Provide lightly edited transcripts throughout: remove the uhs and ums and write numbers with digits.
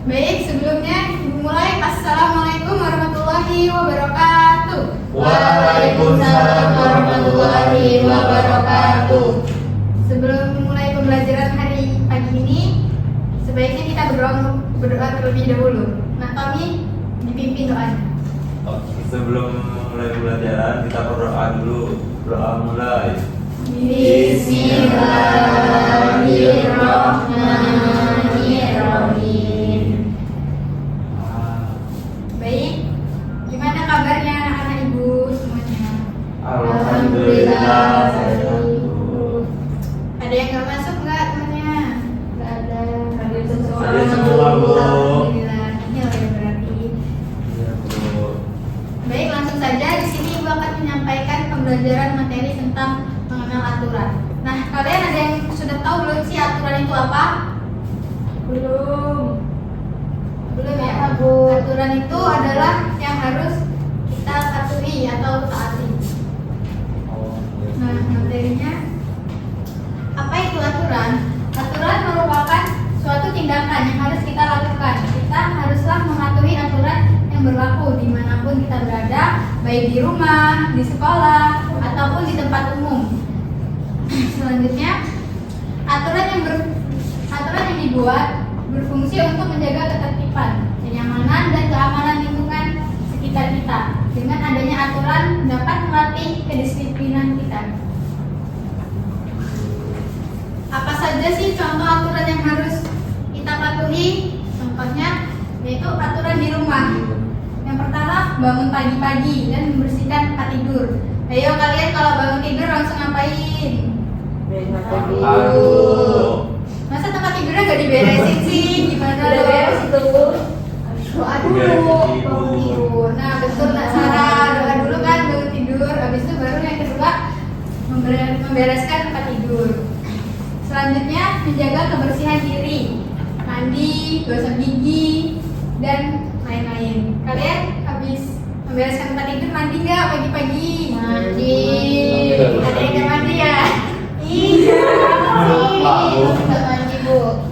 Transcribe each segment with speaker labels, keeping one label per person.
Speaker 1: Baik, sebelumnya dimulai. Assalamualaikum warahmatullahi wabarakatuh.
Speaker 2: Waalaikumsalam warahmatullahi wabarakatuh.
Speaker 1: Sebelum memulai pembelajaran hari pagi ini, sebaiknya kita berdoa terlebih dahulu. Nah, kami dipimpin doanya.
Speaker 2: Sebelum mulai pembelajaran kita berdoa dulu. Doa mulai.
Speaker 1: Bismillahirrahmanirrahim. Baik, gimana kabarnya anak-anak ibu semuanya?
Speaker 2: Alhamdulillah sehat.
Speaker 1: Ada yang nggak masuk nggak temannya? Nggak ada. Ada semua.
Speaker 2: Ada semua, Bu.
Speaker 1: Alhamdulillah. Ini lah yang berarti.
Speaker 2: Iya, Bu.
Speaker 1: Baik, langsung saja di sini ibu akan menyampaikan pembelajaran materi tentang mengenal aturan. Nah, kalian ada yang sudah tahu belum sih aturan itu apa? Belum. Belum ya, Bu. Aturan itu adalah yang harus kita patuhi atau taati. Nah, materinya apa itu aturan? Aturan merupakan suatu tindakan yang harus kita lakukan. Kita haruslah mematuhi aturan yang berlaku dimanapun kita berada, baik di rumah, di sekolah, ataupun di tempat umum. Selanjutnya, aturan yang dibuat berfungsi untuk menjaga ketertiban, kenyamanan, dan keamanan lingkungan sekitar kita. Dengan adanya aturan dapat melatih kedisiplinan kita. Apa saja sih contoh aturan yang harus kita patuhi? Contohnya yaitu aturan di rumah. Yang pertama, bangun pagi-pagi dan membersihkan tempat tidur. Ayo kalian kalau bangun tidur langsung ngapain?
Speaker 2: Aduh.
Speaker 1: Masa tempat tidurnya gak diberesin sih? Gimana?
Speaker 3: Udah beres itu.
Speaker 1: Doa dulu bangun tidur. Nah betul Nak Sarah, doa dulu kan bangun tidur. Habis itu baru yang kedua membereskan tempat tidur. Selanjutnya menjaga kebersihan diri, mandi, gosok gigi, dan lain-lain. Kalian habis membereskan tempat tidur mandi nggak pagi-pagi? Mandi. Ada yang nggak mandi ya? Iya. Nggak mandi Bu.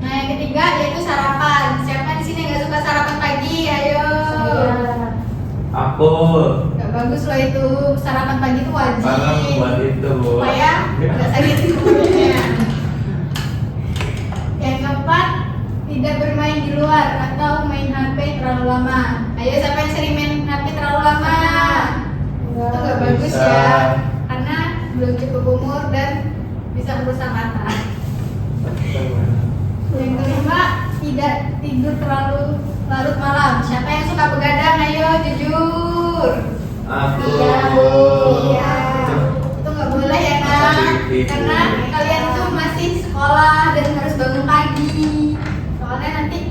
Speaker 1: Nah yang ketiga yaitu sarapan. Siapa di sini nggak suka sarapan pagi? Ayo.
Speaker 2: Aku.
Speaker 1: Gak bagus loh itu, sarapan pagi itu wajib.
Speaker 2: Karena buat itu, Bu.
Speaker 1: Supaya nggak sakit perutnya. Yang keempat, tidak bermain di luar atau main HP terlalu lama. Ayo siapa yang sering main HP terlalu lama? Itu gak bagus
Speaker 2: Bisa.
Speaker 1: ya, karena belum cukup umur dan bisa merusak mata. Yang kelima, tidak tidur terlalu larut malam. Siapa yang suka begadang? Ayo jujur.
Speaker 2: Aku.
Speaker 1: Iya Bu. Iya. Itu nggak boleh ya Nak. Karena kalian itu masih sekolah dan harus bangun pagi. Soalnya nanti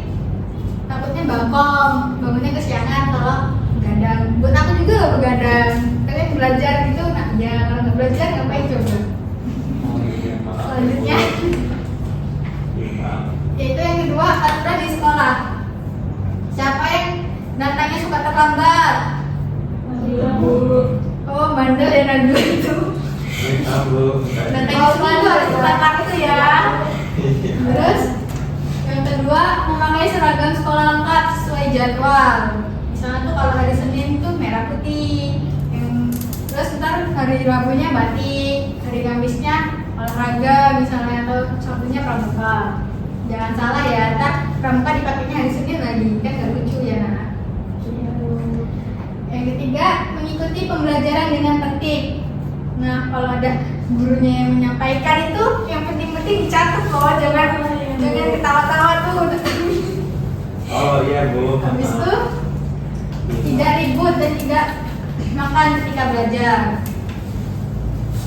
Speaker 1: takutnya bangkong, bangunnya kesiangan kalau begadang. Buat aku juga loh begadang. Kalian belajar gitu, nah ya kalau nggak belajar ngapain coba? Selanjutnya, yaitu yang kedua aturan di sekolah. Siapa yang datangnya suka terlambat? Oh, bandel ya Nagul itu. Datangnya seminggu harus tepat itu ya. Terus yang kedua memakai seragam sekolah lengkap sesuai jadwal. Misalnya tuh kalau hari Senin tuh merah putih. Terus ntar hari Rabunya batik, hari Kamisnya olahraga misalnya atau Sabtunya pramuka. Jangan salah ya, ntar pramuka dipakainya hari Senin lagi, kan gak lucu ya Nak. Yang ketiga, mengikuti pembelajaran dengan tertib. Nah, kalau ada gurunya yang menyampaikan itu, yang penting-penting dicatat loh, jangan ketawa-tawa tuh.
Speaker 2: Oh iya Bu.
Speaker 1: Habis itu tidak ribut dan tidak makan ketika belajar.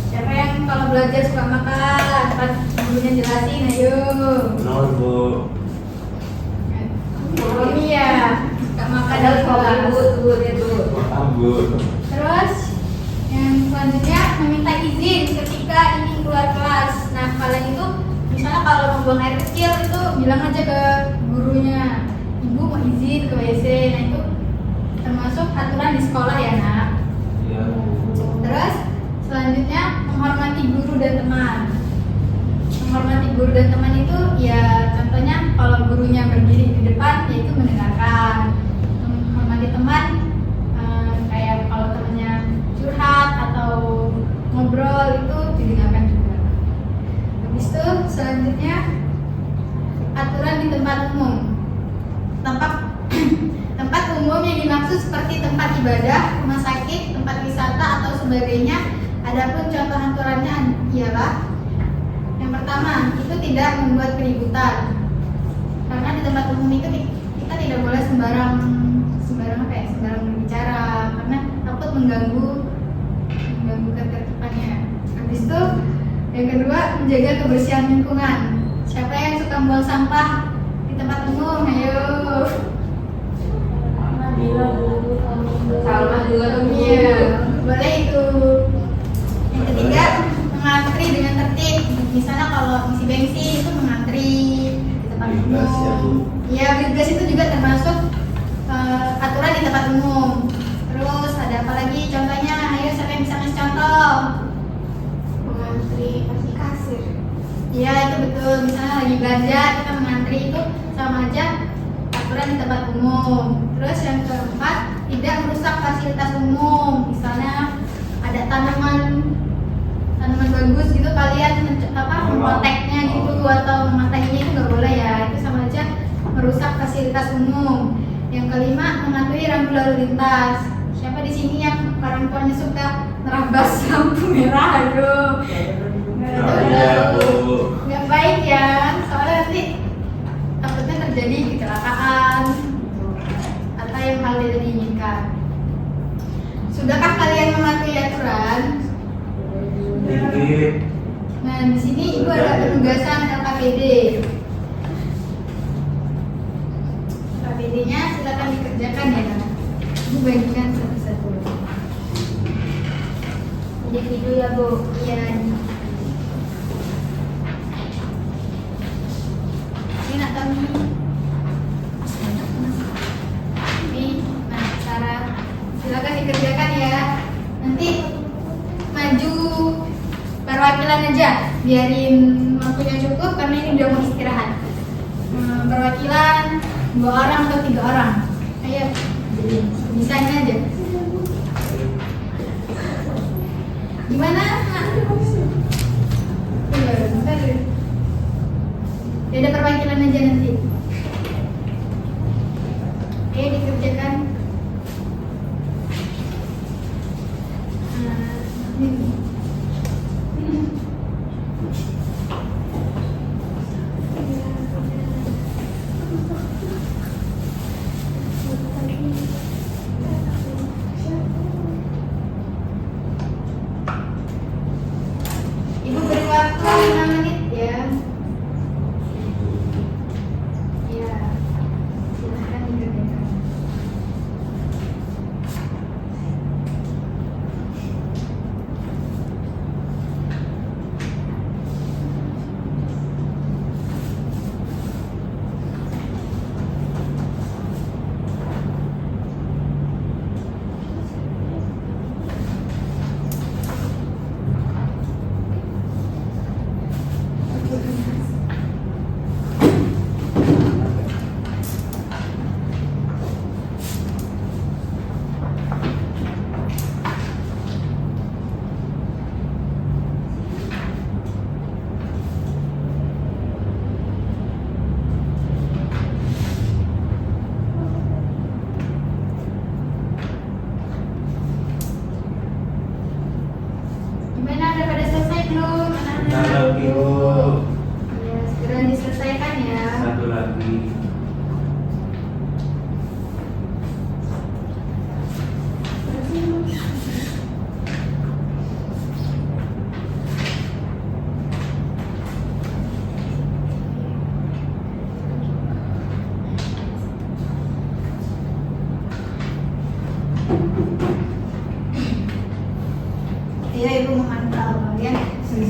Speaker 1: Siapa yang kalau belajar suka makan? Kan gurunya jelasin, ayo.
Speaker 2: Nol Bu.
Speaker 1: Oh iya, suka makan
Speaker 3: Padahal
Speaker 1: di
Speaker 3: kalau
Speaker 1: kelas.
Speaker 3: ibu
Speaker 1: Terus yang selanjutnya meminta izin ketika ingin keluar kelas. Nah kalian itu misalnya kalau mau buang air kecil itu bilang aja ke gurunya, ibu mau izin ke WC. Nah itu termasuk aturan di sekolah ya nak.
Speaker 2: Iya.
Speaker 1: Terus selanjutnya menghormati guru dan teman. Menghormati guru dan teman itu ya contohnya kalau gurunya berdiri di depan yaitu mendengarkan. Menghormati teman kayak kalau temannya curhat atau ngobrol itu didengarkan juga. Habis itu selanjutnya aturan di tempat umum. Tempat umum yang dimaksud seperti tempat ibadah, rumah sakit, tempat wisata atau sebagainya. Adapun contoh aturannya ialah yang pertama, itu tidak membuat keributan. Karena di tempat umum itu kita tidak boleh sembarang berbicara karena takut mengganggu ketertibannya. Habis itu yang kedua, menjaga kebersihan lingkungan. Siapa yang suka buang sampah di tempat umum? Ayo.
Speaker 3: Salma juga tuh.
Speaker 1: Iya, boleh itu. Yang ketiga, mengantri dengan tertib. Misalnya kalau isi bensin itu mengantri di tempat
Speaker 2: Bebas ya, Bu.
Speaker 1: umum. Iya, bebas itu juga termasuk aturan di tempat umum. Terus ada apa lagi? Contohnya, ayo siapa yang bisa ngasih contoh?
Speaker 3: Mengantri kasih kasir.
Speaker 1: Iya, itu betul. Misalnya lagi belanja, kita mengantri itu sama aja aturan di tempat umum. Terus yang keempat, tidak merusak fasilitas umum. Misalnya ada tanaman bagus gitu, kalian memproteknya gitu atau mematainya itu nggak boleh ya. Itu sama aja merusak fasilitas umum. Yang kelima, mematuhi rambu lalu lintas. Siapa di sini yang orang tuanya suka nerabas lampu merah? Aduh,
Speaker 2: Iya, Bu.
Speaker 1: nggak baik ya. Soalnya nanti takutnya terjadi kecelakaan atau yang hal tidak diinginkan. Sudahkah kalian mematuhi aturan?
Speaker 2: Dikit.
Speaker 1: Nah, di sini ibu ada penugasan LKPD. LKPD-nya silakan dikerjakan ya. Ibu bagikan satu-satu.
Speaker 3: Individu ya Bu.
Speaker 1: Iya. Ini nak tahu nih. Ini, nah Sarah, silakan dikerjakan ya. Nanti maju perwakilan aja, biarin waktunya cukup karena ini udah mau istirahat. Perwakilan 2 orang atau 3 orang. Ayo, bisanya aja. Gimana? Bentar. Ya ada perwakilan aja nanti. Ayo dikerjakan. Ini. Ibu beri waktu 5 menit ya.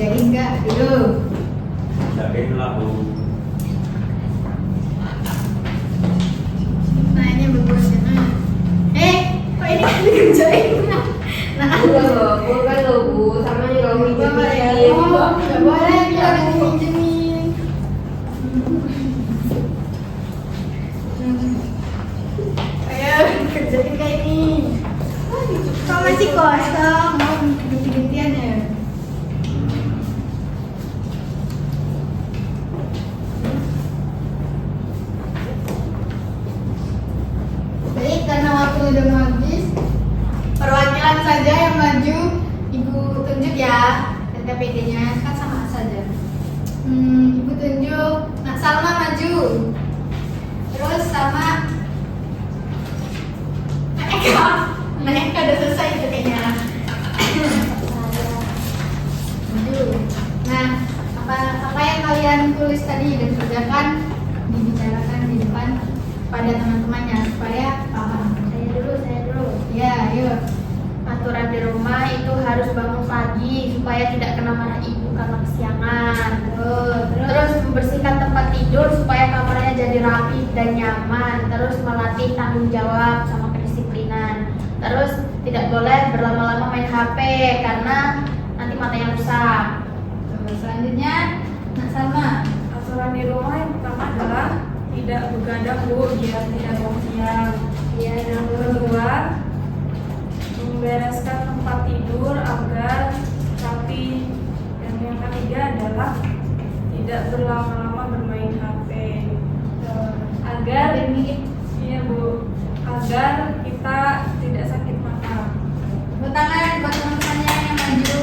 Speaker 1: Kerjain nggak? Dulu.
Speaker 2: Jagain lah bu.
Speaker 1: Nah ini bagus ya. Kok ini kan dikerjain? Nah,
Speaker 3: Bukan loh Bu, sama nih kalau minjem-minjem.
Speaker 1: nggak boleh kita minjemin. Ayo kerjain kayak ini. Kok masih kosong? Mau ganti-gantian ya? Baik, karena waktu udah mau habis, perwakilan saja yang maju. Ibu tunjuk ya KTPD-nya, kan sama saja. Ibu tunjuk. Nah, Salma maju. Terus sama Eka udah selesai itu kayaknya. Maju. Nah, apa yang kalian tulis tadi dan kerjakan dibicarakan di depan pada teman-temannya supaya paham.
Speaker 3: Saya dulu.
Speaker 1: Ya, yuk.
Speaker 3: Aturan di rumah itu harus bangun pagi supaya tidak kena marah ibu karena kesiangan. Terus membersihkan tempat tidur supaya kamarnya jadi rapi dan nyaman. Terus melatih tanggung jawab sama kedisiplinan. Terus tidak boleh berlama-lama main HP karena nanti matanya rusak.
Speaker 1: Terus selanjutnya, Nak Salma.
Speaker 4: Aturan di rumah yang pertama adalah tidak begadang Bu, biar tidak bangun siang.
Speaker 3: Iya,
Speaker 4: Yang kedua, membereskan tempat tidur agar rapi. Dan yang ketiga adalah tidak berlama-lama bermain HP. Agar iya Bu, agar kita tidak sakit mata.
Speaker 1: Tepuk tangan buat teman-temannya yang maju.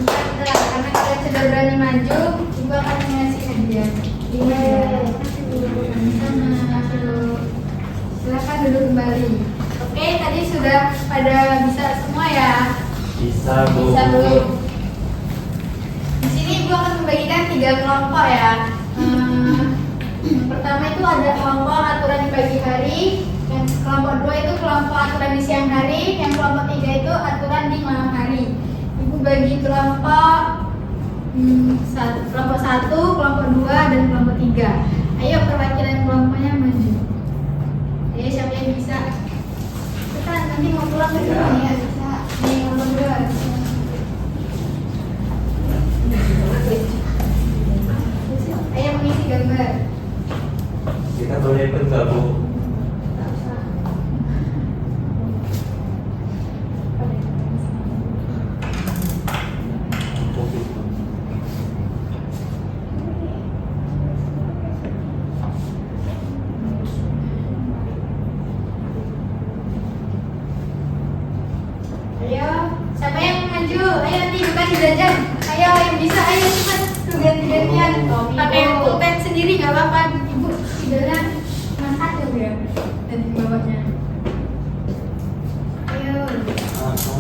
Speaker 1: Bisa karena kalian sudah berani maju, ibu akan ngasih hadiah. Sama. Silakan duduk kembali. Oke, tadi sudah pada bisa semua ya.
Speaker 2: Bisa bu.
Speaker 1: Bisa belum? Di sini ibu akan membagikan 3 kelompok ya. Pertama itu ada kelompok aturan di pagi hari, yang kelompok 2 itu kelompok aturan di siang hari, yang kelompok 3 itu aturan di malam hari. Ibu bagi kelompok kelompok 1, kelompok 2, dan kelompok 3. Ayo perwakilan kelompoknya maju. Ayo siapa yang bisa? Kita nanti mau pulang ke sini ya bisa. Nih kelompok 2. Ayo mengisi gambar.
Speaker 2: Kita boleh ikut nggak bu?
Speaker 1: Ayo, siapa yang maju? Ayo nanti bukan jajan. Ayo yang bisa, ayo cepat. Ganti-gantian. Pakai pulpen sendiri nggak apa-apa. Ibu tidaknya cuma 1 ya. Nanti bawahnya. Ayo.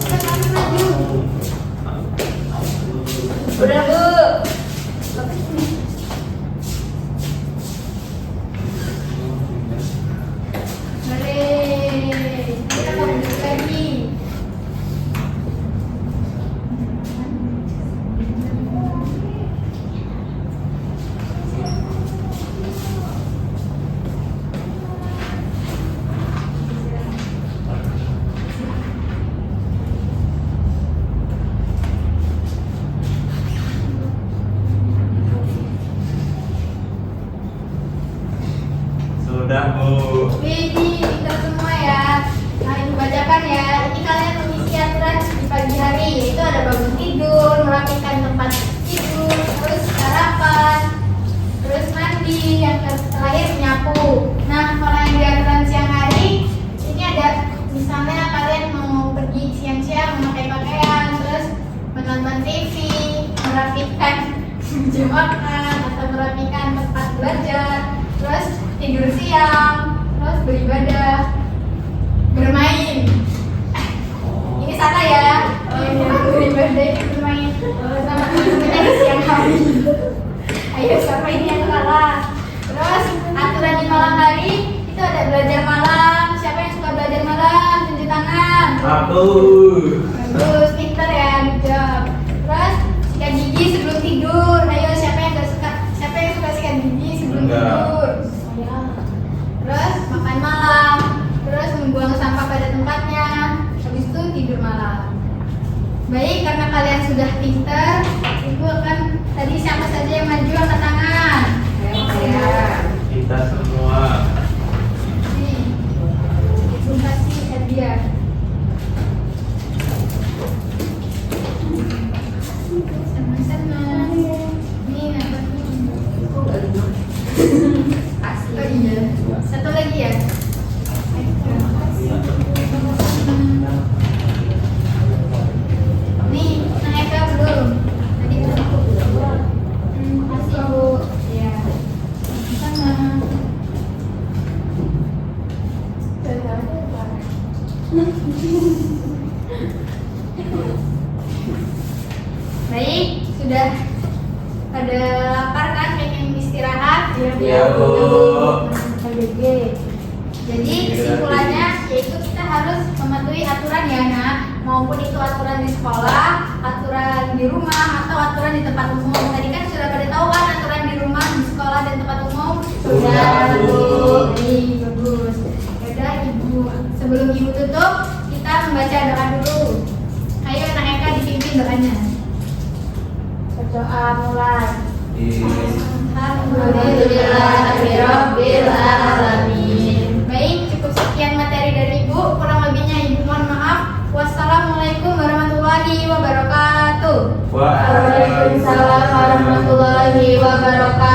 Speaker 1: Cepat maju.
Speaker 3: Udah Bu.
Speaker 1: Boleh. Kita mau duduk lagi.
Speaker 2: Sudah bu.
Speaker 1: Widih, kita semua ya. Nah, ibu bacakan ya. Ini kalian mengisi aturan di pagi hari, yaitu ada bangun tidur, merapikan tempat tidur, terus sarapan, terus mandi, yang terakhir menyapu. Nah, kalau yang di aturan siang hari, ini ada misalnya kalian mau pergi siang-siang memakai pakaian, terus menonton TV, merapikan meja makan, atau merapikan tempat belajar, terus tidur siang, terus beribadah, bermain. Ini salah ya. Beribadah itu bermain sama teman-temannya di siang hari. Ayo siapa ini yang salah? Terus aturan di malam hari itu ada belajar malam. Siapa yang suka belajar malam? Tunjuk tangan.
Speaker 2: Aku.
Speaker 1: Bagus, pinter ya, good job. Baik, karena kalian sudah pintar, Ibu akan tadi siapa saja yang maju angkat tangan.
Speaker 2: Kita semua.
Speaker 1: Nih, Ibu kasih hadiah. Sama-sama. Nih, apa nih? Oh iya. Satu lagi ya. Nih, Nang Eka belum. Tadi kan aku belum. Makasih Bu. Ya. Sama. Baik, sudah pada lapar kan, pengen istirahat?
Speaker 2: Iya, Bu.
Speaker 1: Jadi kesimpulannya yaitu kita harus mematuhi aturan ya nak, maupun itu aturan di sekolah, aturan di rumah, atau aturan di tempat umum. Tadi kan sudah pada tahu kan aturan di rumah, di sekolah, dan tempat umum?
Speaker 2: Sudah, Bu.
Speaker 1: Baik, bagus. Yaudah Ibu, sebelum Ibu tutup, kita membaca doa dulu. Ayo Nak Eka dipimpin doanya. Berdoa mulai. Alhamdulillahirabbil alamin. Baik, cukup sekian materi dari Ibu. Kurang lebihnya Ibu mohon maaf. Wassalamualaikum warahmatullahi wabarakatuh.
Speaker 2: Waalaikumsalam
Speaker 1: warahmatullahi wabarakatuh.